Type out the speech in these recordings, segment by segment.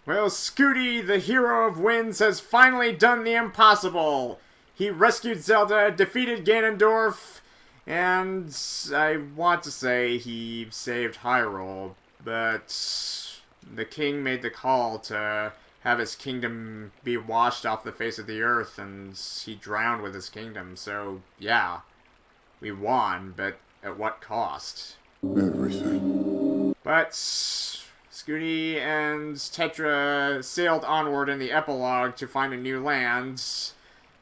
Well, Scooty, the hero of winds, has finally done the impossible. He rescued Zelda, defeated Ganondorf, and I want to say he saved Hyrule, but the king made the call to have his kingdom be washed off the face of the earth, and he drowned with his kingdom, so yeah, we won, but at what cost? Everything. But Scooty and Tetra sailed onward in the epilogue to find a new land,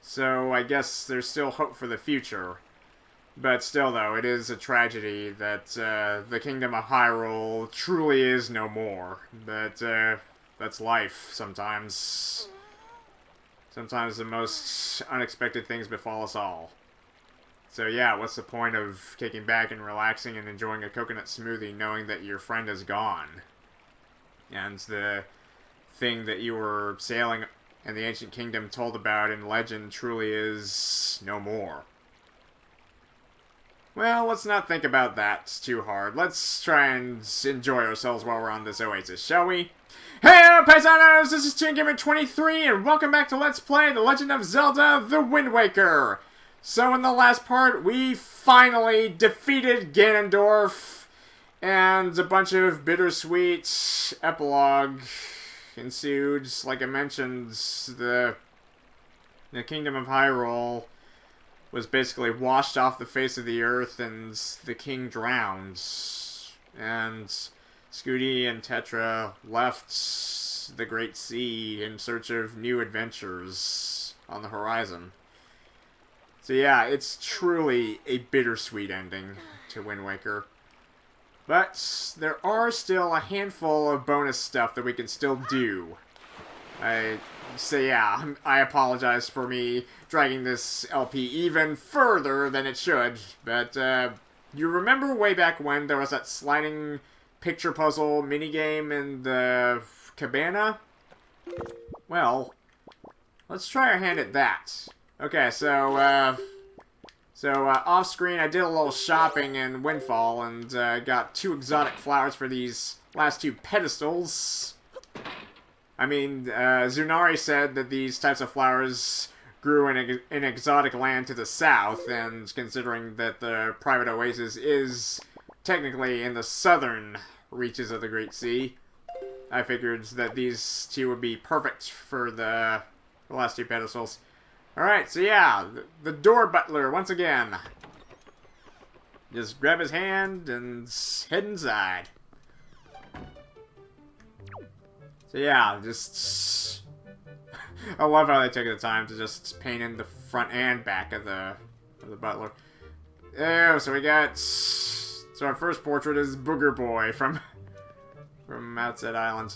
so I guess there's still hope for the future. But still, though, it is a tragedy that the Kingdom of Hyrule truly is no more. But that's life sometimes. Sometimes the most unexpected things befall us all. So yeah, what's the point of kicking back and relaxing and enjoying a coconut smoothie knowing that your friend is gone? And the thing that you were sailing in the ancient kingdom told about in legend truly is no more. Well, let's not think about that too hard. Let's try and enjoy ourselves while we're on this oasis, shall we? Hey, paisanos! This is ToonGamer23, and welcome back to Let's Play The Legend of Zelda: The Wind Waker! So in the last part, we finally defeated Ganondorf, and a bunch of bittersweet epilogue ensued. Like I mentioned, the Kingdom of Hyrule was basically washed off the face of the earth, and the king drowned. And Scooty and Tetra left the Great Sea in search of new adventures on the horizon. So yeah, it's truly a bittersweet ending to Wind Waker. But there are still a handful of bonus stuff that we can still do. So yeah, I apologize for me dragging this LP even further than it should, but you remember way back when there was that sliding picture puzzle minigame in the Cabana? Well, let's try our hand at that. Okay, so off screen I did a little shopping in Windfall and got 2 exotic flowers for these last 2 pedestals. I mean, Zunari said that these types of flowers grew in an exotic land to the south, and considering that the Private Oasis is technically in the southern reaches of the Great Sea, I figured that these 2 would be perfect for the last 2 pedestals. Alright, so yeah, the door butler, once again. Just grab his hand and head inside. So yeah, just... I love how they took the time to just paint in the front and back of the butler. Oh, so we got... So our first portrait is Booger Boy from Outset Island.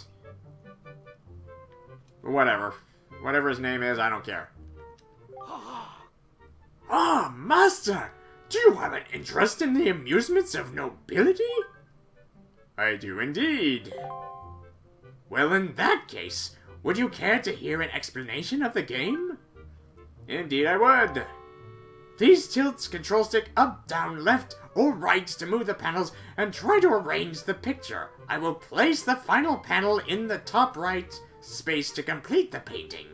Whatever. Whatever his name is, I don't care. Ah, Master! Do you have an interest in the amusements of nobility? I do indeed. Well, in that case, would you care to hear an explanation of the game? Indeed I would. Please tilt control stick up, down, left, or right to move the panels and try to arrange the picture. I will place the final panel in the top right space to complete the painting.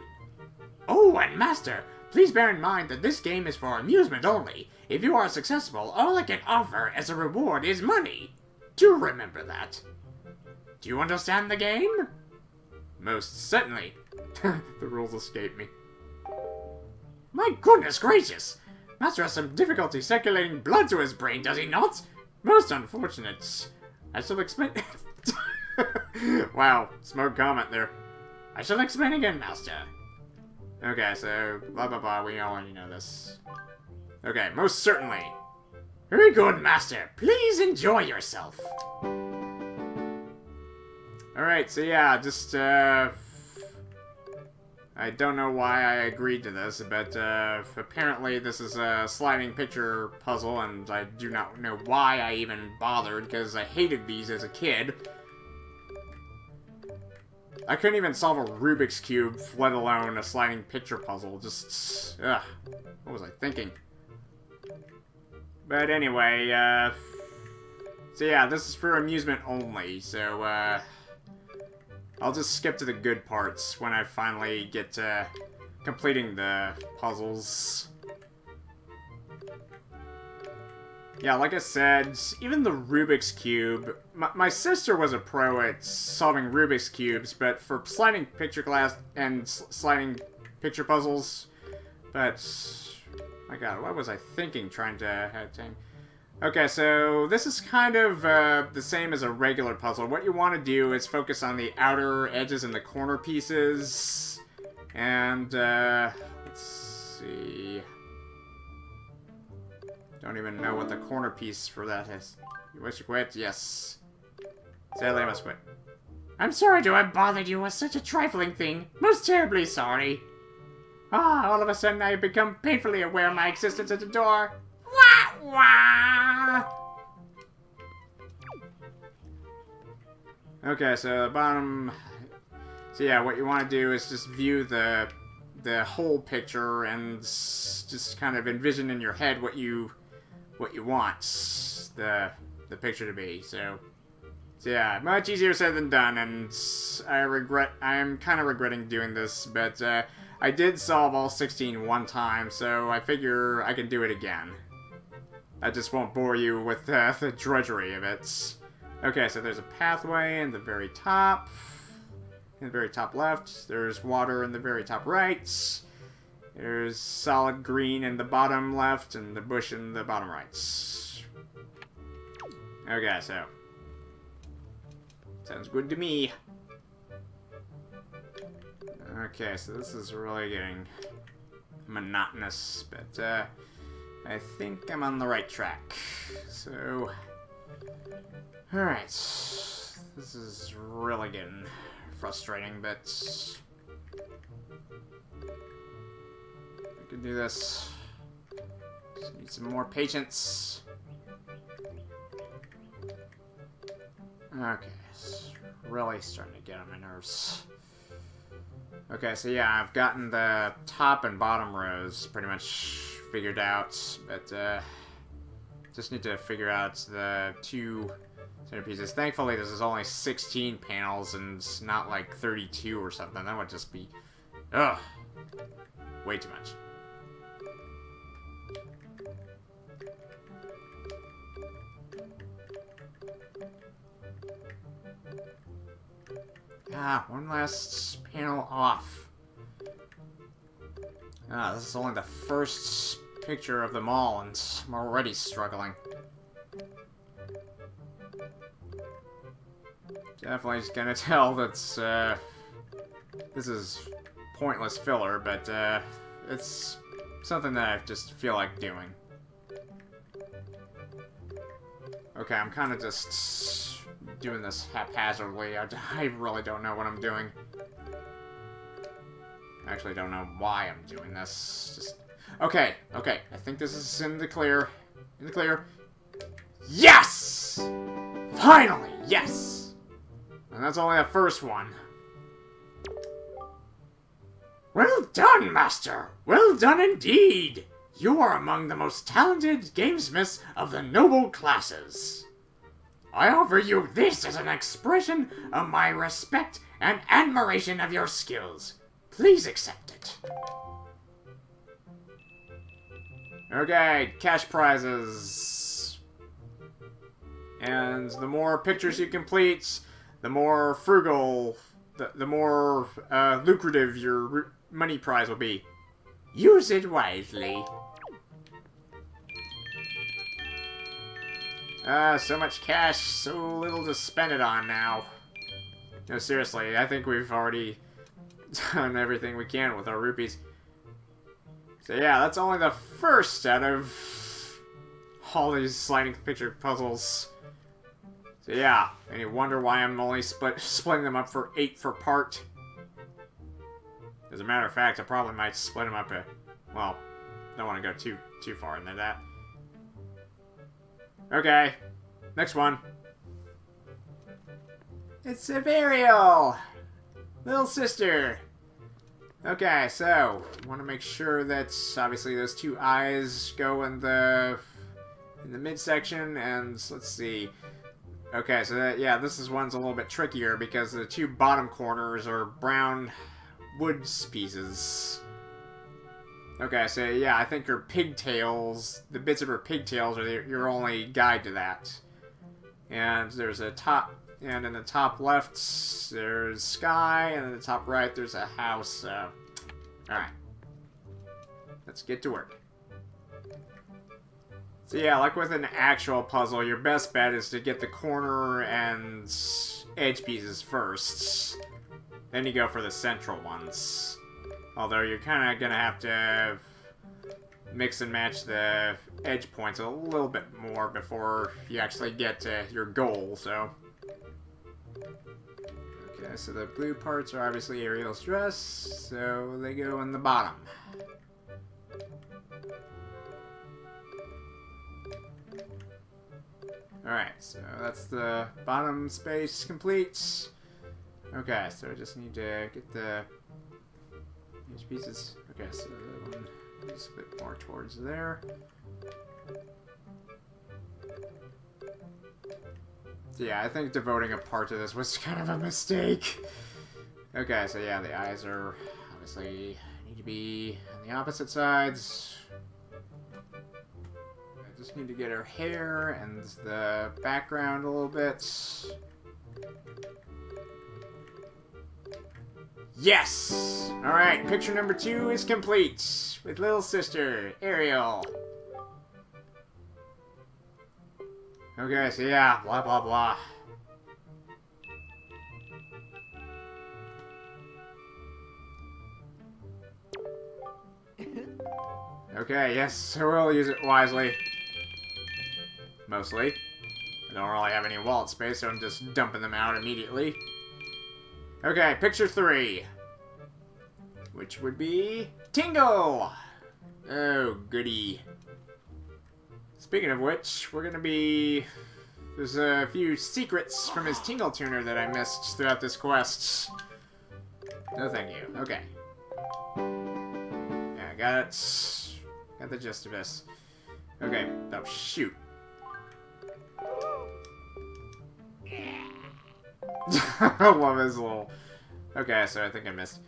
Oh, and Master, please bear in mind that this game is for amusement only. If you are successful, all I can offer as a reward is money. Do remember that. Do you understand the game? Most certainly. The rules escape me. My goodness gracious! Master has some difficulty circulating blood to his brain, does he not? Most unfortunate. I shall explain... Wow, smug comment there. I shall explain again, Master. Okay, so, blah blah blah, we already know this. Okay, most certainly. Very good, Master. Please enjoy yourself. Alright, so yeah, just, I don't know why I agreed to this, but, apparently this is a sliding picture puzzle, and I do not know why I even bothered, because I hated these as a kid. I couldn't even solve a Rubik's Cube, let alone a sliding picture puzzle. Just, ugh. What was I thinking? But anyway, so yeah, this is for amusement only, so, I'll just skip to the good parts when I finally get to completing the puzzles. Yeah, like I said, even the Rubik's Cube... My sister was a pro at solving Rubik's Cubes, but for sliding picture glass and sliding picture puzzles... But... My god, what was I thinking trying to... Okay, so this is kind of the same as a regular puzzle. What you want to do is focus on the outer edges and the corner pieces. And, let's see... Don't even know what the corner piece for that is. You wish you quit? Yes. Sadly, I must quit. I'm sorry to have bothered you with such a trifling thing. Most terribly sorry. All of a sudden I have become painfully aware of my existence at the door. Wah wah! Okay, so the bottom... So yeah, what you want to do is just view the whole picture and just kind of envision in your head what you want the picture to be. So yeah, much easier said than done, and I'm kind of regretting doing this, but I did solve all 16 one time, so I figure I can do it again. I just won't bore you with the drudgery of it. Okay, so there's a pathway in the very top. In the very top left. There's water in the very top right. There's solid green in the bottom left, and the bush in the bottom right. Okay, so... Sounds good to me. Okay, so this is really getting monotonous, but I think I'm on the right track. So... Alright. This is really getting frustrating, but... I can do this. Just need some more patience. Okay, it's really starting to get on my nerves. Okay, so yeah, I've gotten the top and bottom rows pretty much figured out, but just need to figure out the two centerpieces. Thankfully, this is only 16 panels and not like 32 or something. That would just be, ugh, way too much. One last panel off. This is only the first picture of them all, and I'm already struggling. Definitely just gonna tell that this is pointless filler, but it's something that I just feel like doing. Okay, I'm kind of just doing this haphazardly. I really don't know what I'm doing. I actually don't know why I'm doing this. Just okay. I think this is in the clear. In the clear. Yes! Finally, yes! And that's only the first one. Well done, Master! Well done indeed! You are among the most talented gamesmiths of the noble classes. I offer you this as an expression of my respect and admiration of your skills. Please accept it. Okay, cash prizes. And the more pictures you complete, the more frugal, the more lucrative your money prize will be. Use it wisely. So much cash, so little to spend it on now. No, seriously, I think we've already done everything we can with our rupees. So yeah, that's only the first out of all these sliding picture puzzles. So yeah, and you wonder why I'm only splitting them up for 8 per part. As a matter of fact, I probably might split them up well, don't want to go too far into that. Okay, next one. It's Aryll! Little sister! Okay, so, want to make sure that, obviously, those 2 eyes go in the midsection, and let's see. Okay, so yeah, this is one's a little bit trickier because the two bottom corners are brown wood pieces. Okay, so yeah, I think her pigtails, the bits of her pigtails are your only guide to that. And there's a top, and in the top left, there's sky, and in the top right, there's a house, so... Alright. Let's get to work. So yeah, like with an actual puzzle, your best bet is to get the corner and edge pieces first. Then you go for the central ones. Although you're kind of going to have to mix and match the edge points a little bit more before you actually get to your goal, so... Okay, so the blue parts are obviously Aryll's dress, so they go in the bottom. Alright, so that's the bottom space complete. Okay, so I just need to get the edge pieces. Okay, so that one is a bit more towards there. Yeah, I think devoting a part to this was kind of a mistake. Okay, so yeah, the eyes are obviously need to be on the opposite sides. I just need to get her hair and the background a little bit. Yes! Alright, picture number 2 is complete with little sister, Aryll. Okay, so yeah, blah blah blah. Okay, yes, I will use it wisely. Mostly. I don't really have any wallet space, so I'm just dumping them out immediately. Okay, picture 3. Which would be... Tingle! Oh, goody. Speaking of which, we're gonna be... There's a few secrets from his Tingle tuner that I missed throughout this quest. No thank you. Okay. Yeah, got it. Got the gist of this. Okay. Oh, shoot. I love his little... Okay, so I think I missed.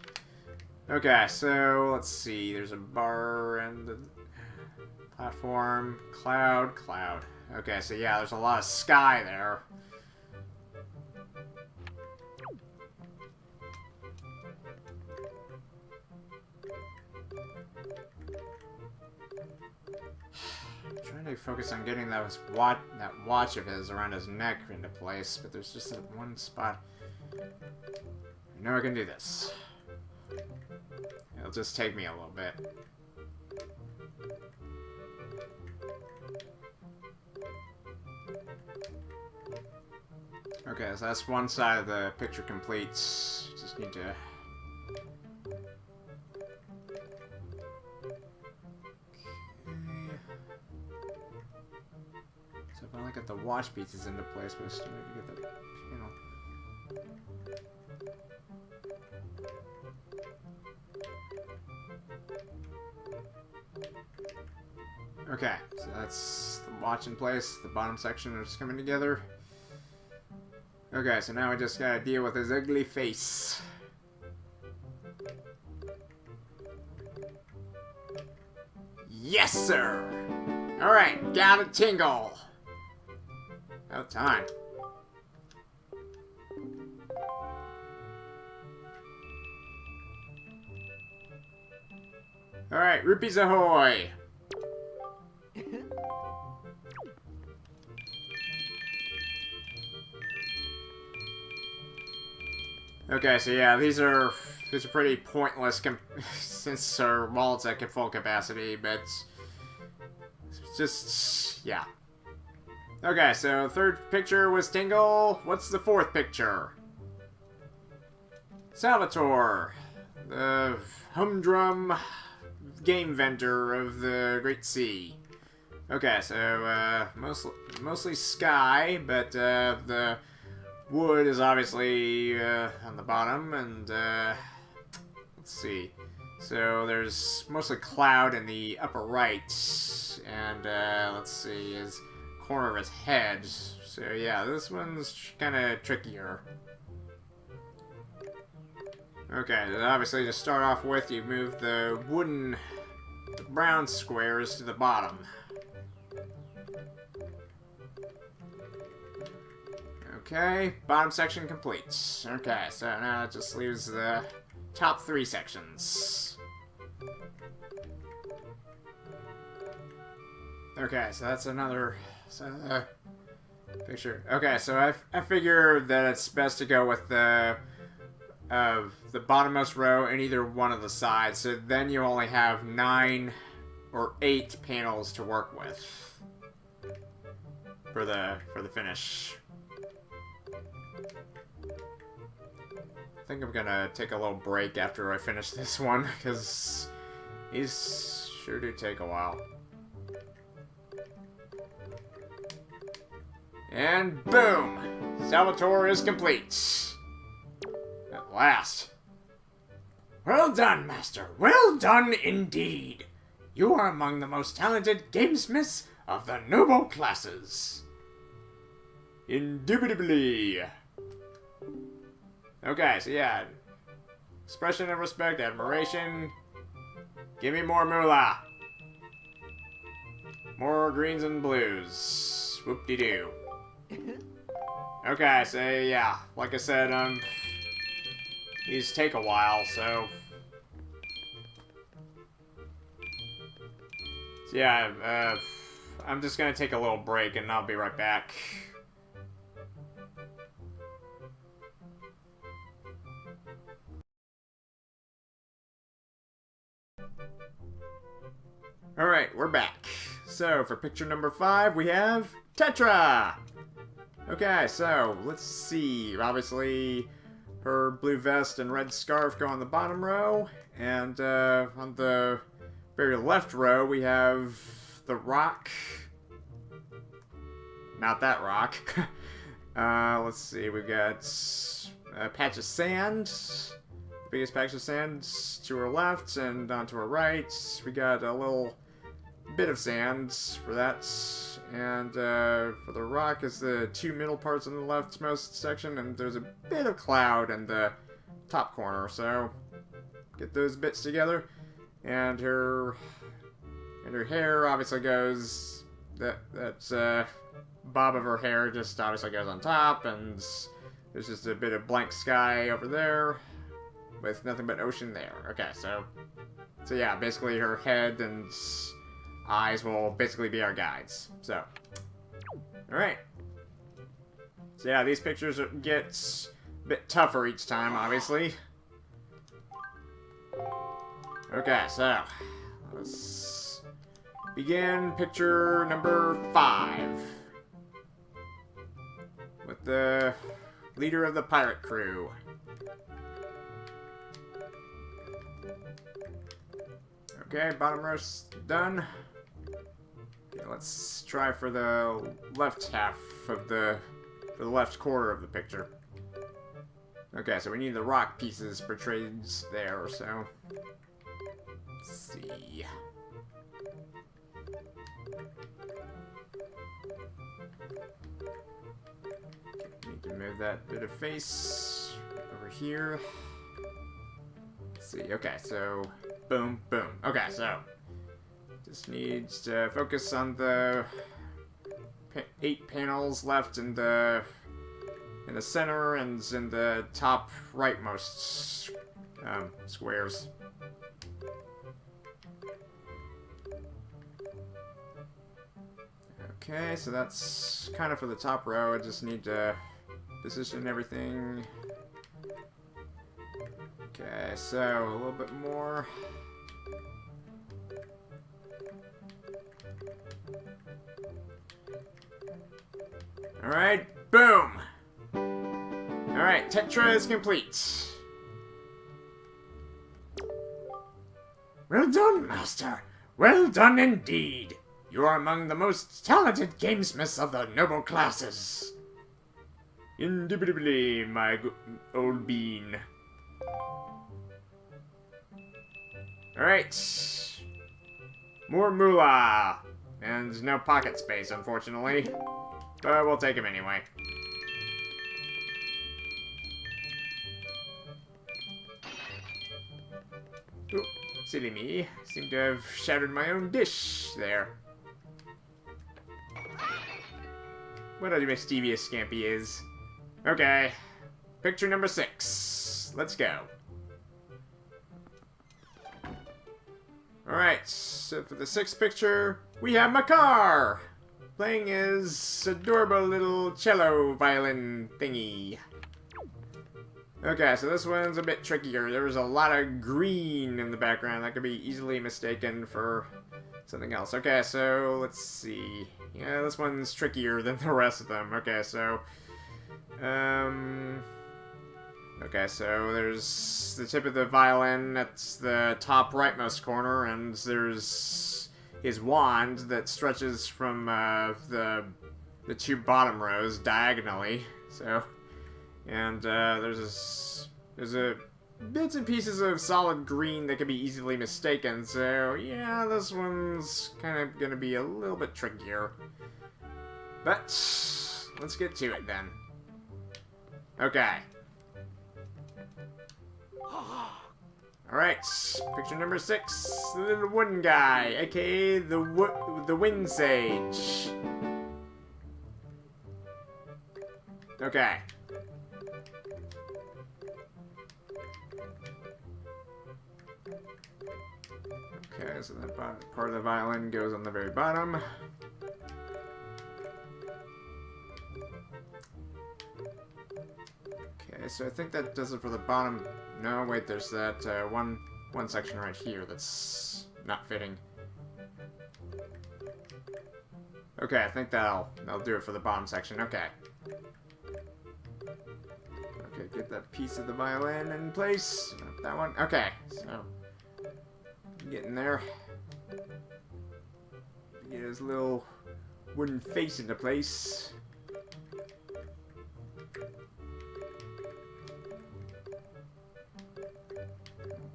Okay, so let's see. There's a bar and the platform. Cloud, cloud. Okay, so yeah, there's a lot of sky there. I'm trying to focus on getting that watch of his around his neck into place, but there's just that one spot. I know I can do this. It'll just take me a little bit. Okay, so that's one side of the picture complete. Just need to... So if I only get the watch pieces into place, but I still need to get the panel. Okay, so that's the watch in place. The bottom section is coming together. Okay, so now we just gotta deal with his ugly face. Yes, sir! Alright, got a Tingle! About time. Alright, rupees ahoy! Okay, so yeah, these are pretty pointless since our wallet's at full capacity, but it's just, yeah. Okay, so third picture was Tingle. What's the fourth picture? Slavatore, the humdrum game vendor of the Great Sea. Okay, so mostly sky, but the wood is obviously on the bottom, and let's see. So there's mostly cloud in the upper right, and let's see, his corner of his head. So yeah, this one's kind of trickier. Okay, then obviously to start off with, you move the brown squares to the bottom. Okay, bottom section complete. Okay, so now it just leaves the top 3 sections. Okay, so that's another picture. Okay, so I figure that it's best to go with the bottommost row in either one of the sides, so then you only have 9 or 8 panels to work with for the finish. I think I'm gonna take a little break after I finish this one, because these sure do take a while. And boom! Salvatore is complete. At last. Well done, Master. Well done indeed. You are among the most talented gamesmiths of the noble classes. Indubitably. Okay, so yeah. Expression of respect, admiration. Give me more moolah. More greens and blues. Whoop-de-doo. Okay, so yeah, like I said, these take a while, so yeah, I'm just gonna take a little break and I'll be right back. Alright, we're back. So, for picture number 5, we have Tetra! Okay, so, let's see. Obviously, her blue vest and red scarf go on the bottom row, and on the very left row, we have the rock. Not that rock. Let's see, we've got a patch of sand. The biggest patch of sand to her left, and on to her right, we got a little bit of sand for that, and for the rock is the 2 middle parts in the leftmost section, and there's a bit of cloud in the top corner, so get those bits together, and her hair obviously goes, that bob of her hair just obviously goes on top, and there's just a bit of blank sky over there, with nothing but ocean there. Okay, so yeah, basically her head and eyes will basically be our guides. So, alright. So yeah, these pictures get a bit tougher each time, obviously. Okay, so let's begin picture number 5 with the leader of the pirate crew. Okay, bottom row's done. Okay, let's try for the left half of the left quarter of the picture. Okay, so we need the rock pieces portrayed there, so let's see. Need to move that bit of face over here. Let's see. Okay, so boom, boom. Okay, so just needs to focus on the 8 panels left in the center and in the top rightmost squares. Okay, so that's kind of for the top row. I just need to position everything. Okay, so a little bit more. Alright, boom! Alright, Tetra is complete. Well done, Master. Well done indeed. You are among the most talented gamesmiths of the noble classes. Indubitably, my old bean. Alright. More moolah. And no pocket space, unfortunately. But we'll take him anyway. Oop, silly me. Seem to have shattered my own dish there. What a mischievous Scampy is. Okay. Picture number 6. Let's go. Alright, so for the 6th picture, we have Makar! Playing his adorable little cello violin thingy. Okay, so this one's a bit trickier. There was a lot of green in the background that could be easily mistaken for something else. Okay, so let's see. Yeah, this one's trickier than the rest of them. Okay, so there's the tip of the violin, that's the top rightmost corner, and there's his wand that stretches from the 2 bottom rows diagonally. So, and there's a bits and pieces of solid green that can be easily mistaken. So yeah, this one's kind of gonna be a little bit trickier. But let's get to it then. Okay. Alright, picture number 6, the little wooden guy, aka the Wind Sage. Okay. Okay, so that part of the violin goes on the very bottom. Okay, so I think that does it for the bottom. No, wait, there's that one section right here that's not fitting. Okay, I think that'll do it for the bottom section. Okay. Okay, get that piece of the violin in place. That one. Okay, so getting there. Get his little wooden face into place.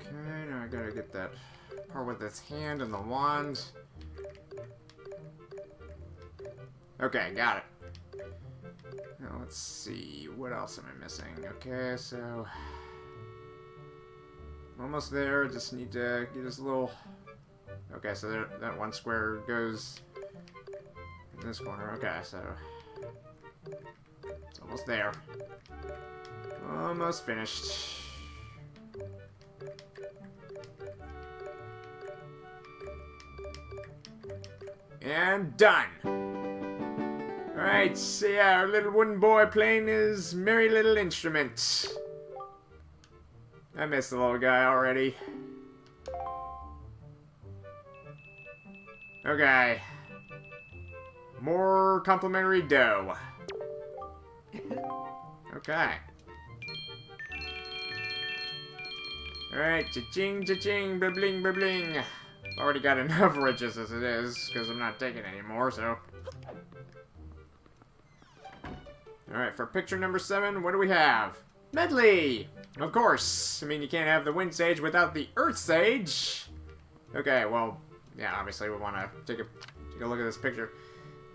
Okay, now I gotta get that part with his hand and the wand. Okay, got it. Now let's see, what else am I missing? Okay, so almost there. Just need to get this little. Okay, so there, that one square goes in this corner. Okay, so it's almost there. Almost finished. And done! Alright, so yeah, our little wooden boy playing his merry little instrument. I miss the little guy already. Okay. More complimentary dough. Okay. Alright, cha-ching, cha-ching, blah-bling, blah-bling. Already got enough riches as it is, because I'm not taking any more, so. Alright, for picture number 7, what do we have? Medli! Of course! I mean, you can't have the Wind Sage without the Earth Sage! Okay, well, yeah, obviously we want to take a look at this picture.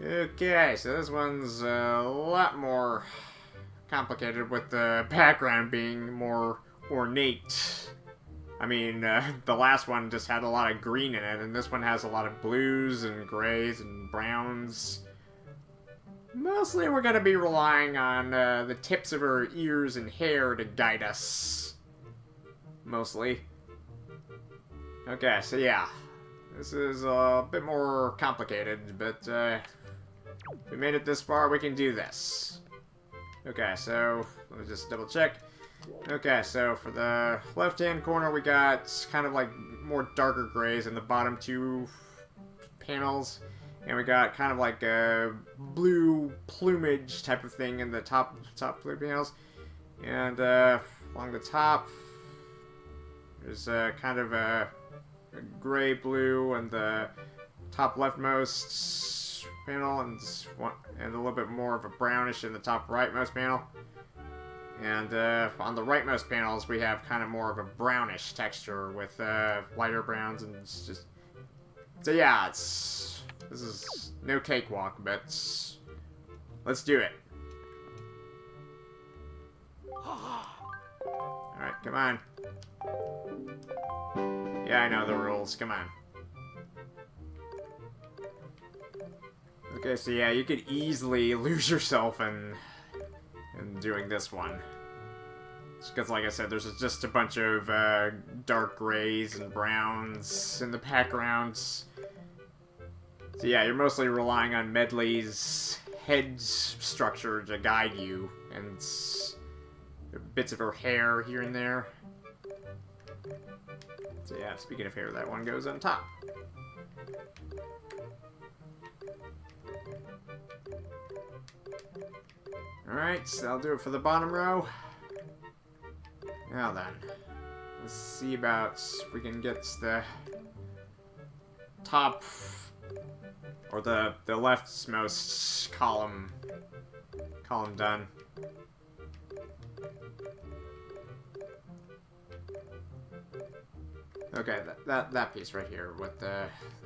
Okay, so this one's a lot more complicated with the background being more ornate. I mean, the last one just had a lot of green in it, and this one has a lot of blues and grays and browns. Mostly we're going to be relying on the tips of her ears and hair to guide us. Mostly. Okay, so yeah. This is a bit more complicated, but if we made it this far, we can do this. Okay, so let me just double check. Okay, so for the left-hand corner, we got kind of like more darker grays in the bottom 2 panels. And we got kind of like a blue plumage type of thing in the top blue panels. And along the top, there's kind of a gray blue on the top leftmost panel, and a little bit more of a brownish in the top rightmost panel. And on the rightmost panels, we have kind of more of a brownish texture with lighter browns, and it's just. So yeah, it's This is no cakewalk, but let's do it. Alright, come on. Yeah, I know the rules. Come on. Okay, so yeah, you could easily lose yourself in doing this one. Because, like I said, there's just a bunch of dark grays and browns in the background. So yeah, you're mostly relying on Medli's head structure to guide you, and bits of her hair here and there. So yeah, speaking of hair, that one goes on top. Alright, so that'll do it for the bottom row. Now then, let's see about if we can get the top, or the leftmost column done. Okay, that piece right here with the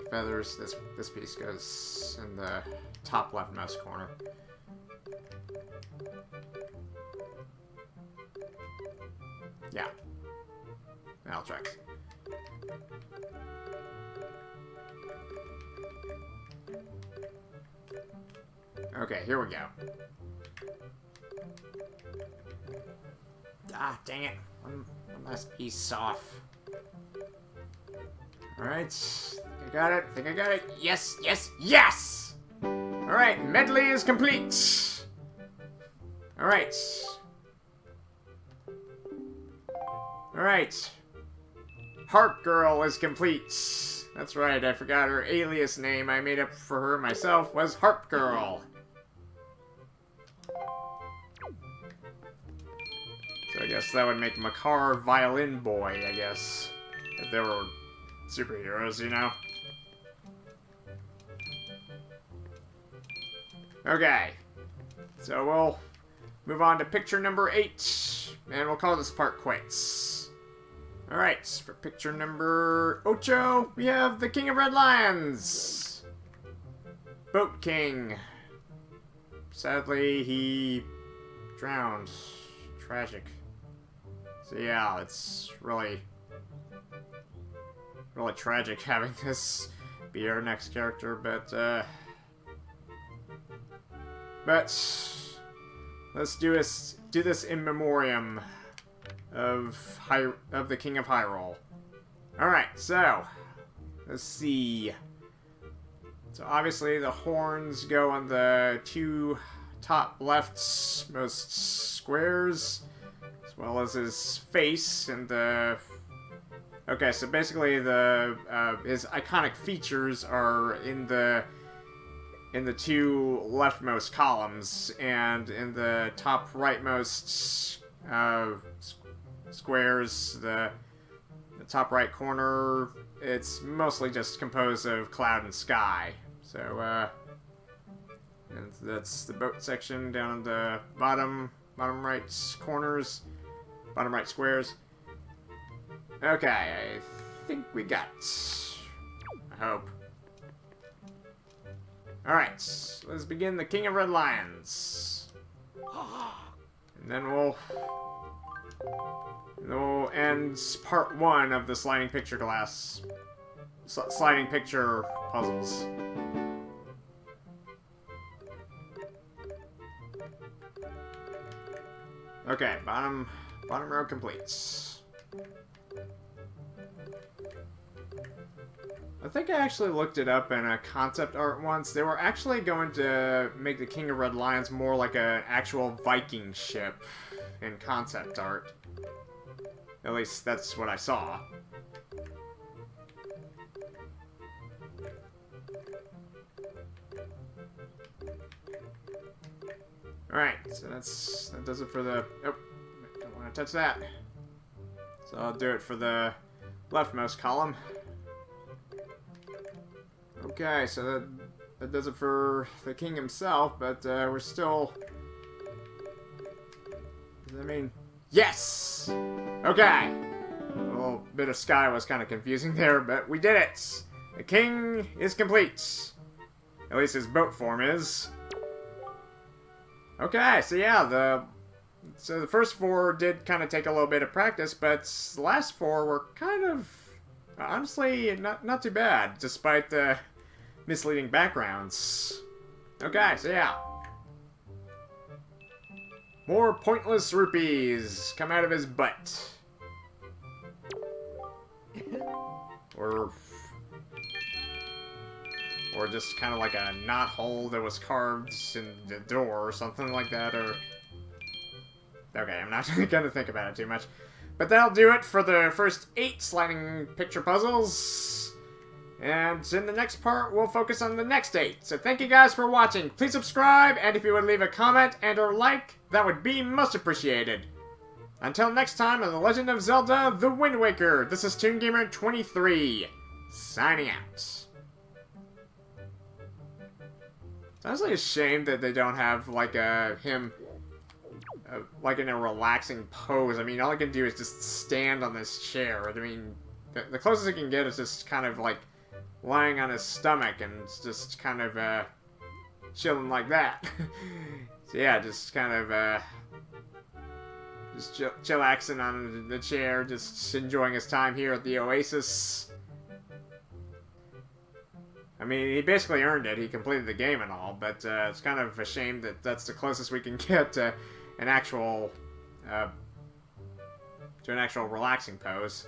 feathers, this piece goes in the top leftmost corner. Yeah. That'll check. Okay, here we go. Ah, dang it. One last piece off. Alright. I got it. I think I got it. Yes, yes, yes! Alright, Medli is complete. Alright. Alright. Harp Girl is complete. That's right, I forgot her alias name I made up for her myself was Harp Girl. So I guess that would make Makar Violin Boy, I guess. If they were superheroes, you know? Okay. So we'll move on to picture number 8. And we'll call this part quits. Alright, for picture number 8, we have the King of Red Lions! Boat King. Sadly, he drowned. Tragic. So yeah, it's really tragic having this be our next character, but let's do this in memoriam of the King of Hyrule. Alright, so let's see. So obviously the horns go on the 2 top leftmost squares, as well as his face and the... Okay, so basically the his iconic features are in the 2 leftmost columns, and in the top rightmost squares, the top right corner, it's mostly just composed of cloud and sky. So and that's the boat section down in the bottom right corners, bottom right squares. Okay, I think we got it. I hope. Alright, let's begin the King of Red Lions. And then we'll end part 1 of the sliding picture sliding picture puzzles. Okay, bottom row complete. I think I actually looked it up in a concept art once. They were actually going to make the King of Red Lions more like an actual Viking ship in concept art. At least that's what I saw. Alright, so that does it for the... Oh, don't want to touch that. So I'll do it for the leftmost column. Okay, so that does it for the king himself, but we're still... Does that mean... Yes! Okay! A little bit of sky was kind of confusing there, but we did it! The king is complete! At least his boat form is. Okay, so yeah, the first 4 did kind of take a little bit of practice, but the last 4 were kind of, honestly, not too bad, despite the misleading backgrounds. Okay, so yeah. More pointless rupees come out of his butt. Or just kind of like a knot hole that was carved in the door or something like that, or... Okay, I'm not gonna think about it too much. But that'll do it for the first 8 sliding picture puzzles. And in the next part, we'll focus on the next 8. So thank you guys for watching. Please subscribe, and if you would leave a comment and or like, that would be most appreciated. Until next time on The Legend of Zelda, The Wind Waker, this is ToonGamer23, signing out. It's honestly a shame that they don't have, like, him, like, in a relaxing pose. I mean, all I can do is just stand on this chair. I mean, the closest I can get is just kind of, like, lying on his stomach and just kind of, chilling like that. So yeah, just kind of, just chillaxing on the chair, just enjoying his time here at the Oasis. I mean, he basically earned it. He completed the game and all, but it's kind of a shame that that's the closest we can get to an actual relaxing pose.